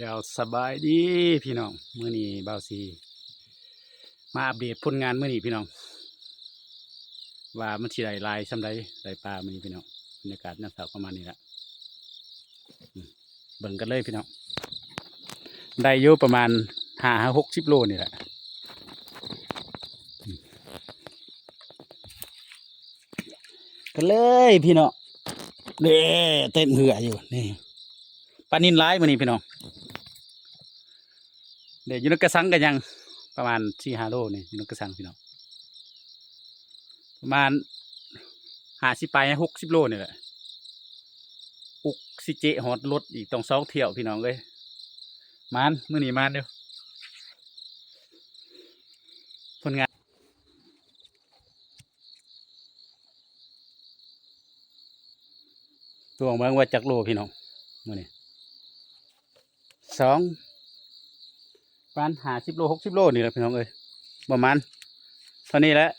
แล้วสบายดีพี่น้องมื้อนี้บ่าวซีมาอัปเดตผลงานมื้อนี้พี่น้องว่ามันสิได้หลายส่ำใดได้ปลามื้อนี้พี่น้องบรรยากาศยามเช้าประมาณนี้ละเบิ่งกันเลยพี่น้องได้อยู่ประมาณ50-60โลนี่แหละกันเลยพี่น้องเด้เต้นเหืออยู่นี่ปลานิลหลายมื้อนี้พี่น้องเดี๋ยวอยู่ในกระสังกันยังประมาณ4-5 โลนี่อยู่ในกระสังพี่น้องประมาณ50ไป60 โลนี่แหละอุกสิเจฮอดรถอีกต้อง2 เที่ยวพี่น้องเลยมานมื้อนี้มานเด้อผลงานตัวเมืองว่าจักโลพี่น้องมื้อนี้2ประมาณ50 โล60 โลนี่แหละพี่น้องเอ้ยประมาณเท่านี้แหละ